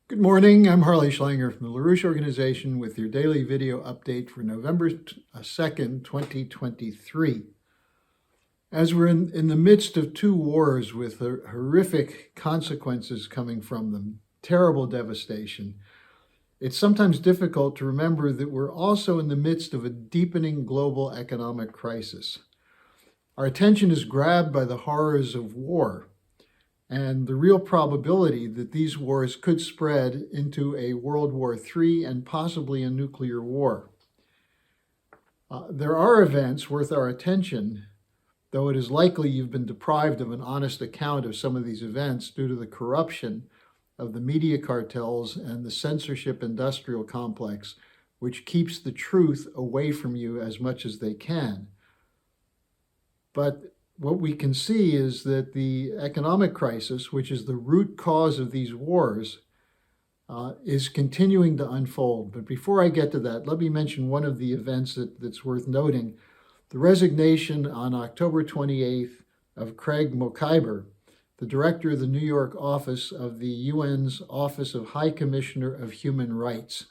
Good morning, I'm Harley Schlanger from the LaRouche Organization with your daily video update for November 2nd, 2023. As we're in the midst of two wars with horrific consequences coming from them, terrible devastation, it's sometimes difficult to remember that we're also in the midst of a deepening global economic crisis. Our attention is grabbed by the horrors of war and the real probability that these wars could spread into a World War III and possibly a nuclear war. There are events worth our attention, though it is likely you've been deprived of an honest account of some of these events due to the corruption of the media cartels and the censorship industrial complex, which keeps the truth away from you as much as they can. But what we can see is that the economic crisis, which is the root cause of these wars, is continuing to unfold. But before I get to that, let me mention one of the events that's worth noting. The resignation on October 28th of Craig Mokhiber, the director of the New York office of the UN's Office of High Commissioner of Human Rights.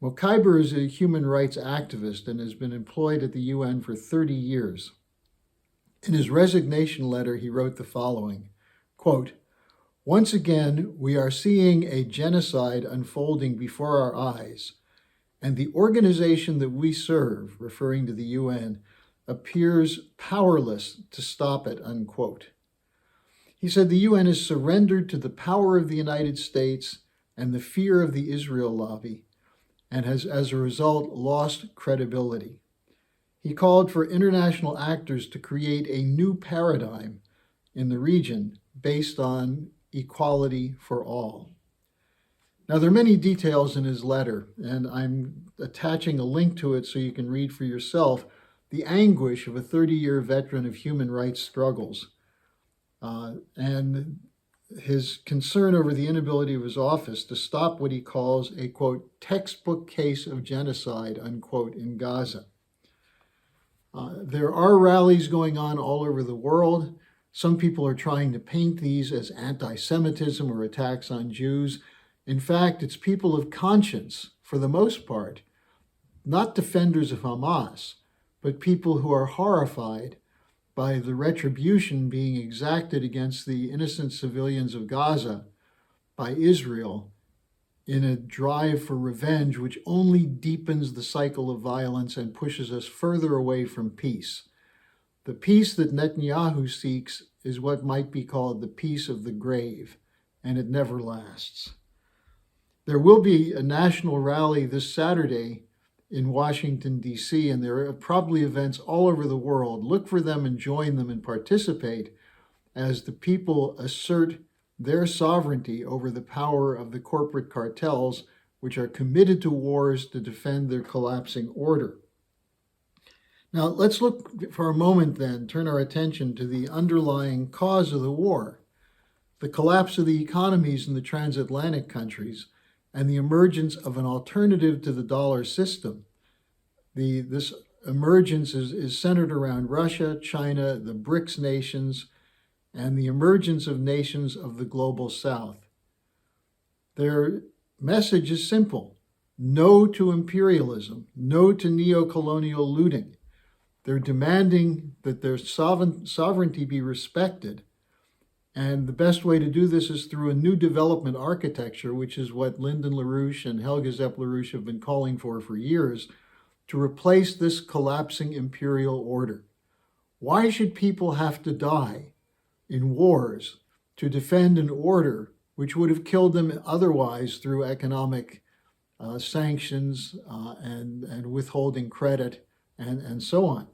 Mokhiber is a human rights activist and has been employed at the UN for 30 years. In his resignation letter, he wrote the following, quote, "Once again, we are seeing a genocide unfolding before our eyes, and the organization that we serve," referring to the UN, "appears powerless to stop it," unquote. He said the UN has surrendered to the power of the United States and the fear of the Israel lobby, and has, as a result, lost credibility. He called for international actors to create a new paradigm in the region based on equality for all. Now, there are many details in his letter, and I'm attaching a link to it so you can read for yourself the anguish of a 30-year veteran of human rights struggles, and his concern over the inability of his office to stop what he calls a, quote, textbook case of genocide, unquote, in Gaza. There are rallies going on all over the world. Some people are trying to paint these as anti-Semitism or attacks on Jews. In fact, it's people of conscience, for the most part, not defenders of Hamas, but people who are horrified by the retribution being exacted against the innocent civilians of Gaza by Israel in a drive for revenge, which only deepens the cycle of violence and pushes us further away from peace. The peace that Netanyahu seeks is what might be called the peace of the grave, and it never lasts. There will be a national rally this Saturday in Washington, D.C., and there are probably events all over the world. Look for them and join them and participate as the people assert their sovereignty over the power of the corporate cartels, which are committed to wars to defend their collapsing order. Now, let's look for a moment then, turn our attention to the underlying cause of the war, the collapse of the economies in the transatlantic countries, and the emergence of an alternative to the dollar system. This emergence is centered around Russia, China, the BRICS nations, and the emergence of nations of the global south. Their message is simple: no to imperialism, no to neo-colonial looting. They're demanding that their sovereignty be respected. And the best way to do this is through a new development architecture, which is what Lyndon LaRouche and Helga Zepp-LaRouche have been calling for years, to replace this collapsing imperial order. Why should people have to die in wars to defend an order which would have killed them otherwise through economic sanctions and withholding credit and so on?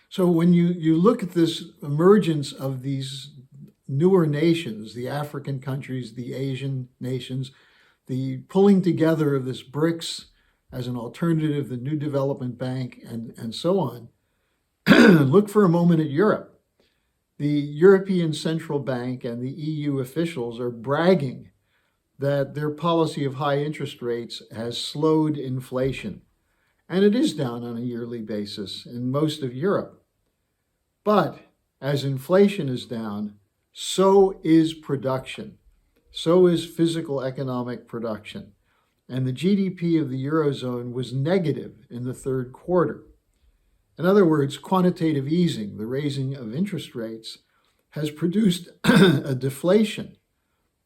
So when you look at this emergence of these newer nations, the African countries, the Asian nations, the pulling together of this BRICS as an alternative, the New Development Bank, and so on, look for a moment at Europe. The European Central Bank and the EU officials are bragging that their policy of high interest rates has slowed inflation. And it is down on a yearly basis in most of Europe. But as inflation is down, so is production. So is physical economic production. And the GDP of the Eurozone was negative in the third quarter. In other words, quantitative easing, the raising of interest rates, has produced a deflation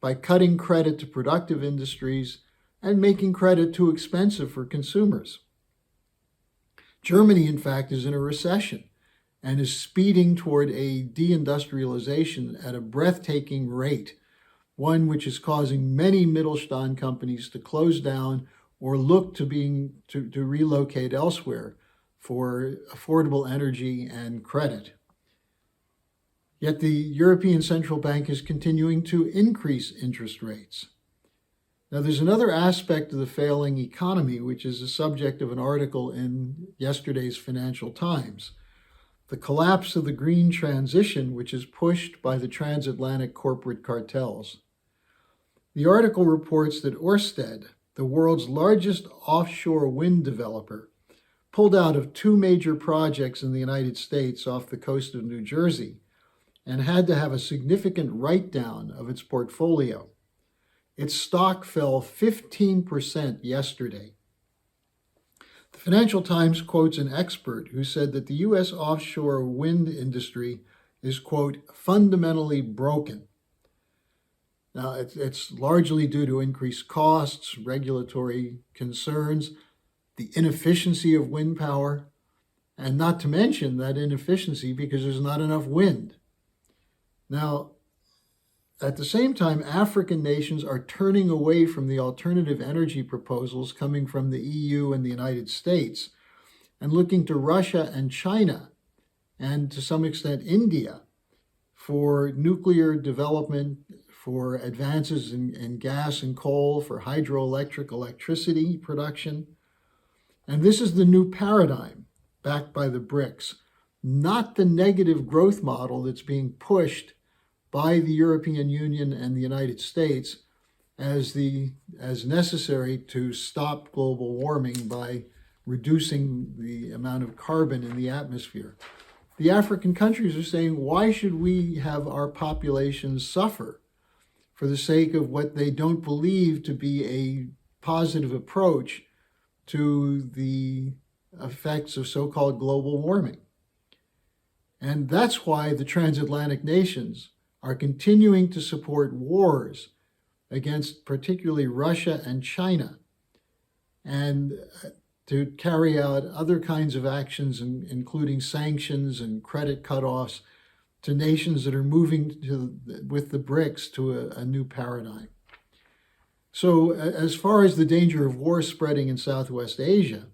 by cutting credit to productive industries and making credit too expensive for consumers. Germany, in fact, is in a recession and is speeding toward a deindustrialization at a breathtaking rate, one which is causing many Mittelstand companies to close down or look to relocate elsewhere for affordable energy and credit. Yet the European Central Bank is continuing to increase interest rates. Now, there's another aspect of the failing economy, which is the subject of an article in yesterday's Financial Times: the collapse of the green transition, which is pushed by the transatlantic corporate cartels. The article reports that Ørsted, the world's largest offshore wind developer, pulled out of two major projects in the United States off the coast of New Jersey and had to have a significant write-down of its portfolio. Its stock fell 15% yesterday. The Financial Times quotes an expert who said that the U.S. offshore wind industry is, quote, fundamentally broken. Now, it's largely due to increased costs, regulatory concerns, the inefficiency of wind power, and not to mention that inefficiency because there's not enough wind. Now, at the same time, African nations are turning away from the alternative energy proposals coming from the EU and the United States and looking to Russia and China, and to some extent India, for nuclear development, for advances in gas and coal, for hydroelectric electricity production. And this is the new paradigm backed by the BRICS, not the negative growth model that's being pushed by the European Union and the United States as necessary to stop global warming by reducing the amount of carbon in the atmosphere. The African countries are saying, why should we have our populations suffer for the sake of what they don't believe to be a positive approach to the effects of so-called global warming? And that's why the transatlantic nations are continuing to support wars against particularly Russia and China, and to carry out other kinds of actions, including sanctions and credit cutoffs, to nations that are moving with the BRICS to a new paradigm. So as far as the danger of war spreading in Southwest Asia,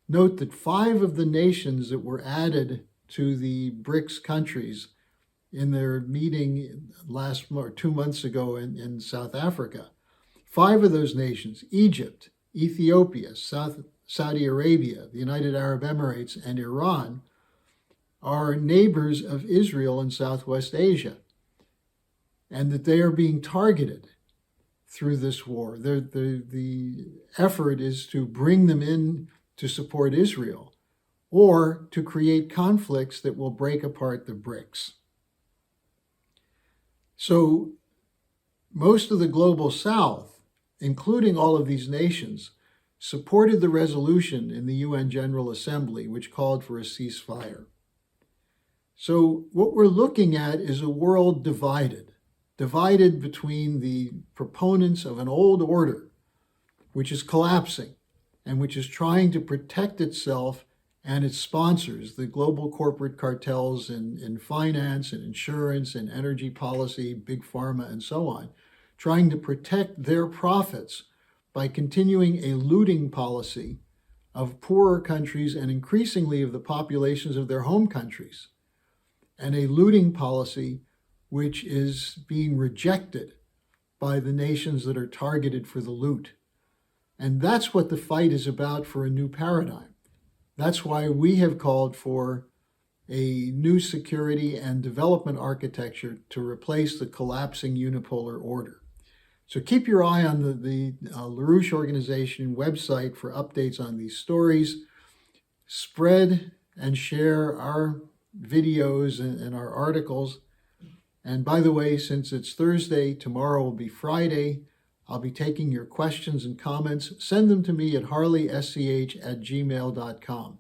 note that 5 of the nations that were added to the BRICS countries in their meeting 2 months ago in South Africa, 5 of those nations, Egypt, Ethiopia, Saudi Arabia, the United Arab Emirates, and Iran, are neighbors of Israel in Southwest Asia, and that they are being targeted through this war. The effort is to bring them in to support Israel or to create conflicts that will break apart the BRICS. So most of the global South, including all of these nations, supported the resolution in the UN General Assembly, which called for a ceasefire. So what we're looking at is a world divided between the proponents of an old order, which is collapsing and which is trying to protect itself and its sponsors, the global corporate cartels in finance and insurance and energy policy, big pharma, and so on, trying to protect their profits by continuing a looting policy of poorer countries and increasingly of the populations of their home countries, and a looting policy which is being rejected by the nations that are targeted for the loot. And that's what the fight is about for a new paradigm. That's why we have called for a new security and development architecture to replace the collapsing unipolar order. So keep your eye on the LaRouche organization website for updates on these stories. Spread and share our videos and our articles, And by the way, since it's Thursday, tomorrow will be Friday. I'll be taking your questions and comments. Send them to me at harleysch@gmail.com.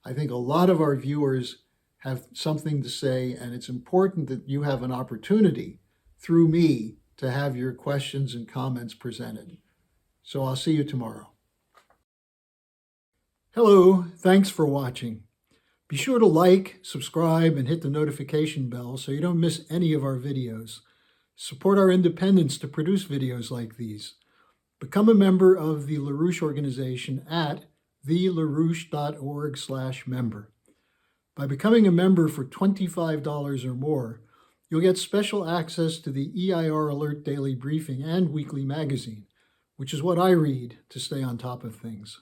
I think a lot of our viewers have something to say, and it's important that you have an opportunity through me to have your questions and comments presented. So I'll see you tomorrow. Hello, thanks for watching. Be sure to like, subscribe, and hit the notification bell so you don't miss any of our videos. Support our independence to produce videos like these. Become a member of the LaRouche organization at thelarouche.org/member. By becoming a member for $25 or more, you'll get special access to the EIR Alert Daily Briefing and Weekly Magazine, which is what I read to stay on top of things.